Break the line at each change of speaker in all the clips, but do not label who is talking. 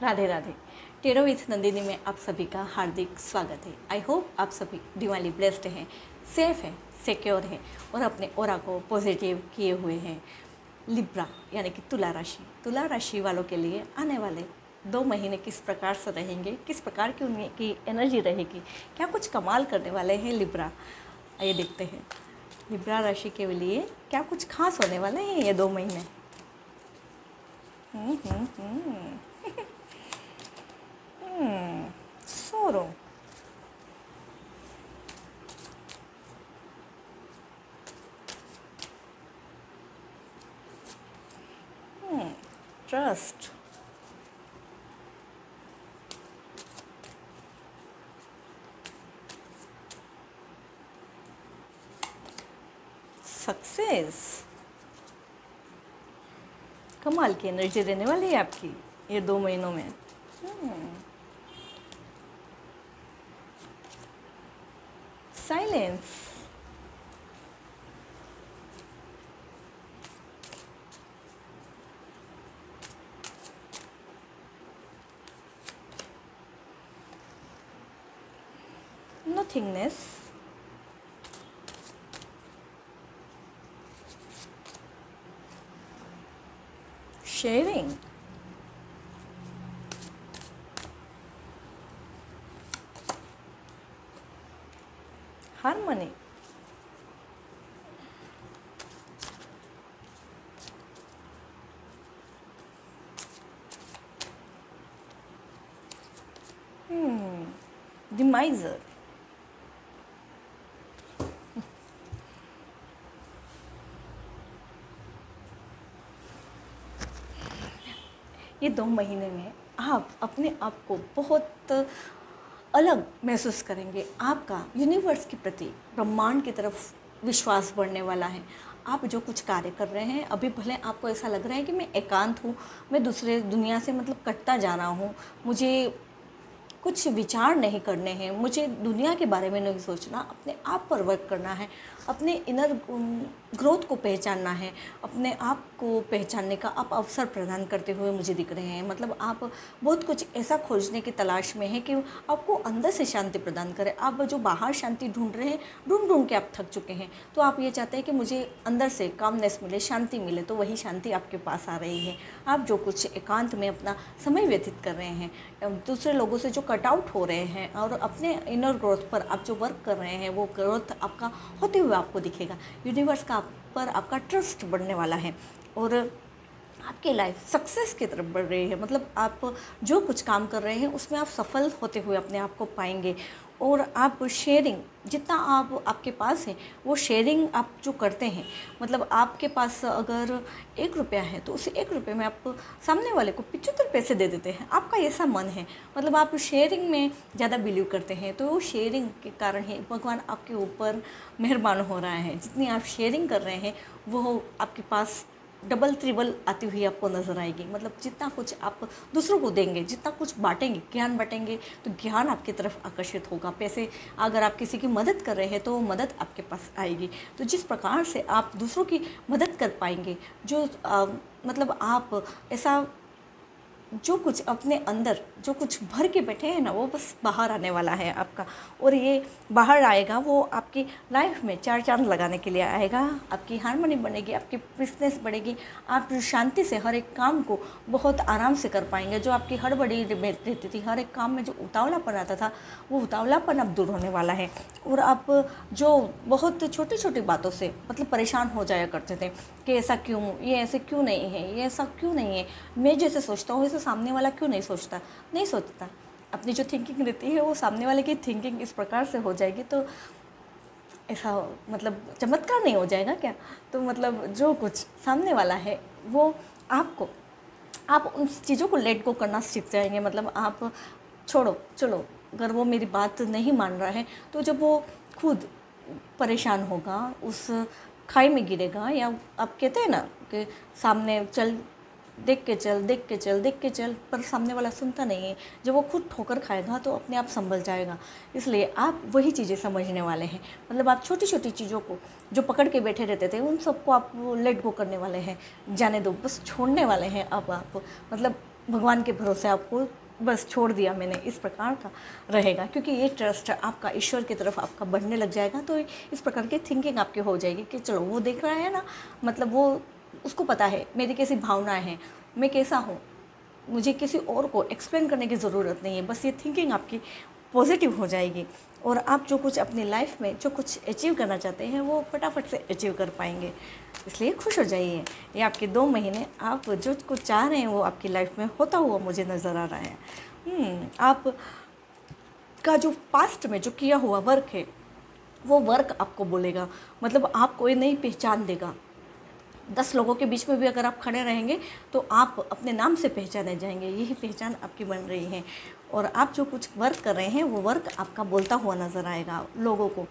Radhe Radhe. Tarot with Nandini में आप सभी का हार्दिक स्वागत है। आई होप आप सभी दिवाली ब्लेस्ड हैं, सेफ हैं, सिक्योर हैं और अपने ऑरा को पॉजिटिव किए हुए हैं। लिब्रा यानी कि तुला राशि वालों के लिए आने वाले 2 महीने किस प्रकार से रहेंगे, किस प्रकार की उनकी एनर्जी रहेगी, क्या कुछ कमाल करने वाले हैं लिब्रा। आइए देखते हैं लिब्रा राशि के लिए क्या कुछ खास होने वाले हैं ये 2 महीने। सोरो ट्रस्ट, सक्सेस। कमाल की एनर्जी रहने वाली है आपकी ये 2 महीनों में। Silence, nothingness, sharing, harmony, the माइजर। ये 2 महीने में आप अपने आप को बहुत अलग महसूस करेंगे। आपका यूनिवर्स के प्रति, ब्रह्मांड की तरफ विश्वास बढ़ने वाला है। आप जो कुछ कार्य कर रहे हैं, अभी भले आपको ऐसा लग रहा है कि मैं एकांत हूँ, मैं दूसरे दुनिया से मतलब कटता जा रहा हूँ, मुझे कुछ विचार नहीं करने हैं, मुझे दुनिया के बारे में नहीं सोचना, अपने आप पर वर्क करना है, अपने इनर ग्रोथ को पहचानना है, अपने आप को पहचानने का आप अवसर प्रदान करते हुए मुझे दिख रहे हैं। मतलब आप बहुत कुछ ऐसा खोजने की तलाश में हैं कि आपको अंदर से शांति प्रदान करे। आप जो बाहर शांति ढूंढ रहे हैं, ढूंढ के आप थक चुके हैं, तो आप ये चाहते हैं कि मुझे अंदर से कामनेस मिले, शांति मिले, तो वही शांति आपके पास आ रही है। आप जो कुछ एकांत में अपना समय व्यतीत कर रहे हैं, दूसरे लोगों से जो कट आउट हो रहे हैं और अपने इनर ग्रोथ पर आप जो वर्क कर रहे हैं, वो ग्रोथ आपका होते हुए आपको दिखेगा। यूनिवर्स का आप पर आपका ट्रस्ट बढ़ने वाला है और आपकी लाइफ सक्सेस की तरफ बढ़ रही है। मतलब आप जो कुछ काम कर रहे हैं उसमें आप सफल होते हुए अपने आप को पाएंगे। और आप शेयरिंग, जितना आप आपके पास है वो शेयरिंग आप जो करते हैं, मतलब आपके पास अगर 1 रुपया है तो उस 1 रुपये में आप सामने वाले को 75 पैसे दे देते हैं। आपका ऐसा मन है, मतलब आप शेयरिंग में ज़्यादा बिलीव करते हैं, तो वो शेयरिंग के कारण ही भगवान आपके ऊपर मेहरबान हो रहा है। जितनी आप शेयरिंग कर रहे हैं वो आपके पास डबल ट्रिबल आती हुई आपको नज़र आएगी। मतलब जितना कुछ आप दूसरों को देंगे, जितना कुछ बांटेंगे, ज्ञान बांटेंगे, तो ज्ञान आपकी तरफ आकर्षित होगा। पैसे, अगर आप किसी की मदद कर रहे हैं तो वो मदद आपके पास आएगी। तो जिस प्रकार से आप दूसरों की मदद कर पाएंगे, जो मतलब आप ऐसा जो कुछ अपने अंदर जो कुछ भर के बैठे हैं ना, वो बस बाहर आने वाला है आपका। और ये बाहर आएगा, वो आपकी लाइफ में 4 चांद लगाने के लिए आएगा। आपकी हार्मनी बनेगी, आपकी पीसनेस बढ़ेगी, आप शांति से हर एक काम को बहुत आराम से कर पाएंगे। जो आपकी हड़बड़ी रहती थी, हर एक काम में जो उतावलापन आता था, वो उतावलापन अब दूर होने वाला है। और आप जो बहुत छोटी छोटी बातों से मतलब परेशान हो जाया करते थे कि ऐसा क्यों, ये ऐसे क्यों नहीं है, ये ऐसा क्यों नहीं है, मैं जैसे सोचता हूँ ऐसे सामने वाला क्यों नहीं सोचता। अपनी जो थिंकिंग रहती है वो सामने वाले की थिंकिंग इस प्रकार से हो जाएगी, तो ऐसा मतलब चमत्कार नहीं हो जाएगा क्या। तो मतलब जो कुछ सामने वाला है वो आपको, आप उन चीज़ों को लेट गो करना सीख जाएंगे। मतलब आप छोड़ो, चलो, अगर वो मेरी बात नहीं मान रहा है तो जब वो खुद परेशान होगा, उस खाई में गिरेगा, या आप कहते हैं ना कि सामने चल, देख के चल, पर सामने वाला सुनता नहीं है। जब वो खुद ठोकर खाएगा तो अपने आप संभल जाएगा। इसलिए आप वही चीज़ें समझने वाले हैं। मतलब आप छोटी छोटी चीज़ों को जो पकड़ के बैठे रहते थे, उन सबको आप लेट गो करने वाले हैं, जाने दो, बस छोड़ने वाले हैं। अब आप मतलब भगवान के भरोसे आपको बस छोड़ दिया मैंने, इस प्रकार का रहेगा। क्योंकि ये ट्रस्ट आपका ईश्वर की तरफ आपका बढ़ने लग जाएगा, तो इस प्रकार की थिंकिंग आपकी हो जाएगी कि चलो वो देख रहा है ना, मतलब वो उसको पता है मेरी कैसी भावनाएं हैं, मैं कैसा हूँ, मुझे किसी और को एक्सप्लेन करने की ज़रूरत नहीं है। बस ये थिंकिंग आपकी पॉजिटिव हो जाएगी और आप जो कुछ अपनी लाइफ में जो कुछ अचीव करना चाहते हैं वो फटाफट से अचीव कर पाएंगे। इसलिए खुश हो जाइए। ये आपके 2 महीने आप जो कुछ चाह रहे हैं वो आपकी लाइफ में होता हुआ मुझे नज़र आ रहा है। आप का जो पास्ट में जो किया हुआ वर्क है वो वर्क आपको बोलेगा, मतलब आप कोई नई पहचान देगा। 10 लोगों के बीच में भी अगर आप खड़े रहेंगे तो आप अपने नाम से पहचाने जाएंगे, यही पहचान आपकी बन रही है। और आप जो कुछ वर्क कर रहे हैं वो वर्क आपका बोलता हुआ नज़र आएगा लोगों को।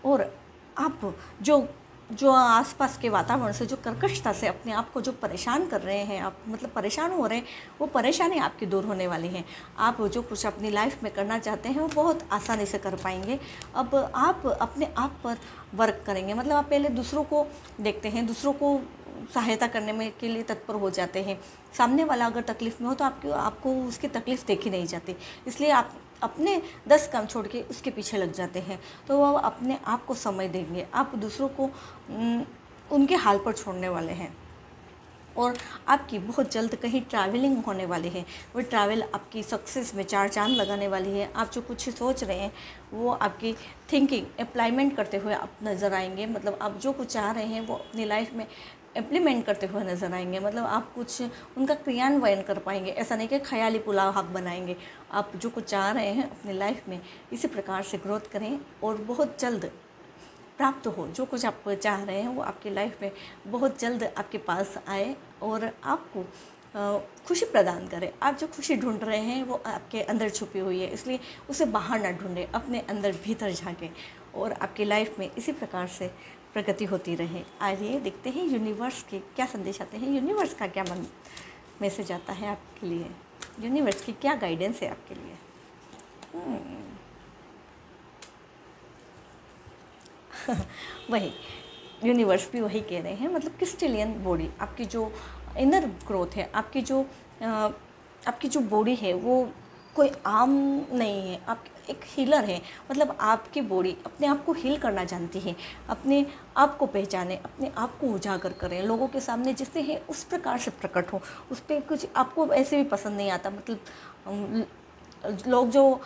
और आप जो आसपास के वातावरण से जो कर्कशता से अपने आप को जो परेशान कर रहे हैं, आप मतलब परेशान हो रहे हैं, वो परेशानी आपकी दूर होने वाली है। आप जो कुछ अपनी लाइफ में करना चाहते हैं वो बहुत आसानी से कर पाएंगे। अब आप अपने आप पर वर्क करेंगे, मतलब आप पहले दूसरों को देखते हैं, दूसरों को सहायता करने में के लिए तत्पर हो जाते हैं। सामने वाला अगर तकलीफ़ में हो तो आपको उसकी तकलीफ़ देखी नहीं जाती, इसलिए आप अपने 10 काम छोड़ के उसके पीछे लग जाते हैं। तो वो अपने आप को समय देंगे, आप दूसरों को उनके हाल पर छोड़ने वाले हैं। और आपकी बहुत जल्द कहीं ट्रैवलिंग होने वाली है, वो ट्रैवल आपकी सक्सेस में 4 चांद लगाने वाली है। आप जो कुछ सोच रहे हैं वो आपकी थिंकिंग अप्लाइमेंट करते हुए आप नज़र आएंगे, मतलब आप जो कुछ चाह रहे हैं वो अपनी लाइफ में इम्प्लीमेंट करते हुए नज़र आएंगे, मतलब आप कुछ उनका क्रियान्वयन कर पाएंगे। ऐसा नहीं कि ख्याली पुलाव आप बनाएंगे। आप जो कुछ चाह रहे हैं अपनी लाइफ में इसी प्रकार से ग्रोथ करें और बहुत जल्द प्राप्त हो। जो कुछ आप चाह रहे हैं वो आपकी लाइफ में बहुत जल्द आपके पास आए और आपको खुशी प्रदान करे। आप जो खुशी ढूंढ रहे हैं वो आपके अंदर छुपी हुई है, इसलिए उसे बाहर ना ढूंढें, अपने अंदर भीतर झाँकें और आपकी लाइफ में इसी प्रकार से प्रगति होती रहे। आइए देखते हैं यूनिवर्स के क्या संदेश आते हैं, यूनिवर्स का क्या मैसेज आता है आपके लिए, यूनिवर्स की क्या गाइडेंस है आपके लिए। वही यूनिवर्स भी वही कह रहे हैं, मतलब क्रिस्टलियन बॉडी, आपकी जो इनर ग्रोथ है, आपकी जो बॉडी है वो कोई आम नहीं है, आप एक हीलर है। मतलब आपकी बॉडी अपने आप को हील करना जानती है, अपने आप को पहचाने, अपने आप को उजागर करें, लोगों के सामने जिससे है उस प्रकार से प्रकट हो। उस पर कुछ आपको ऐसे भी पसंद नहीं आता, मतलब लोग जो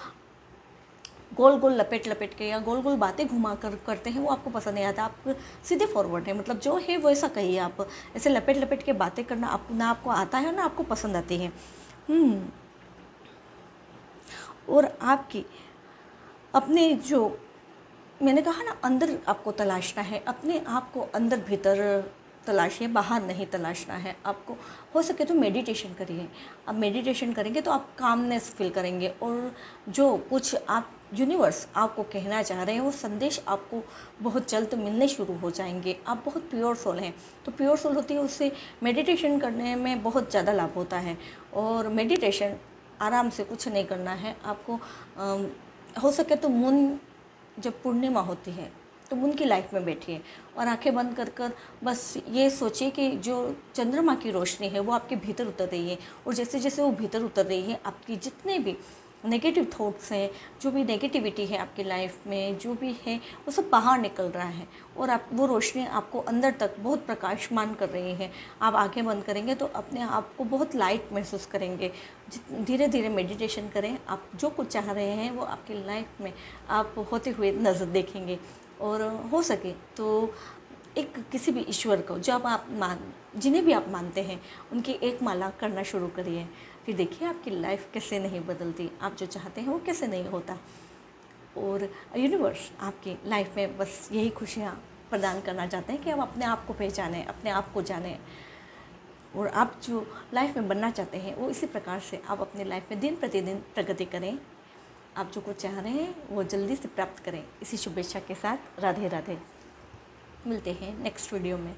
गोल गोल लपेट के या गोल गोल बातें घुमा कर करते हैं वो आपको पसंद नहीं आता। आप सीधे फॉरवर्ड है, मतलब जो है वो ऐसा कहिए। आप ऐसे लपेट के बातें करना ना आपको आता है ना आपको पसंद आती है। और आपकी अपने जो मैंने कहा ना अंदर आपको तलाशना है, अपने आप को अंदर भीतर तलाशिए, बाहर नहीं तलाशना है आपको। हो सके तो मेडिटेशन करिए। अब मेडिटेशन करेंगे तो आप कामनेस फील करेंगे और जो कुछ आप यूनिवर्स आपको कहना चाह रहे हैं वो संदेश आपको बहुत जल्द मिलने शुरू हो जाएंगे। आप बहुत प्योर सोल हैं, तो प्योर सोल होती है उससे मेडिटेशन करने में बहुत ज़्यादा लाभ होता है। और मेडिटेशन आराम से कुछ नहीं करना है आपको। हो सके तो मून जब पूर्णिमा होती है तो मून की लाइफ में बैठिए और आंखें बंद कर बस ये सोचिए कि जो चंद्रमा की रोशनी है वो आपके भीतर उतर रही है। और जैसे जैसे वो भीतर उतर रही है आपकी जितने भी नेगेटिव थॉट्स हैं, जो भी नेगेटिविटी है आपकी लाइफ में जो भी है वो सब बाहर निकल रहा है और आप वो रोशनी आपको अंदर तक बहुत प्रकाशमान कर रही है। आप आंखें बंद करेंगे तो अपने आप को बहुत लाइट महसूस करेंगे। धीरे धीरे मेडिटेशन करें, आप जो कुछ चाह रहे हैं वो आपकी लाइफ में आप होते हुए नज़र देखेंगे। और हो सके तो एक किसी भी ईश्वर को जो आप जिन्हें भी आप मानते हैं उनकी एक माला करना शुरू करिए, फिर देखिए आपकी लाइफ कैसे नहीं बदलती, आप जो चाहते हैं वो कैसे नहीं होता। और यूनिवर्स आपकी लाइफ में बस यही खुशियाँ प्रदान करना चाहते हैं कि आप अपने आप को पहचानें, अपने आप को जानें और आप जो लाइफ में बनना चाहते हैं वो इसी प्रकार से आप अपनी लाइफ में दिन प्रतिदिन प्रगति करें। आप जो कुछ चाह रहे हैं वो जल्दी से प्राप्त करें। इसी शुभेच्छा के साथ राधे राधे। मिलते हैं नेक्स्ट वीडियो में।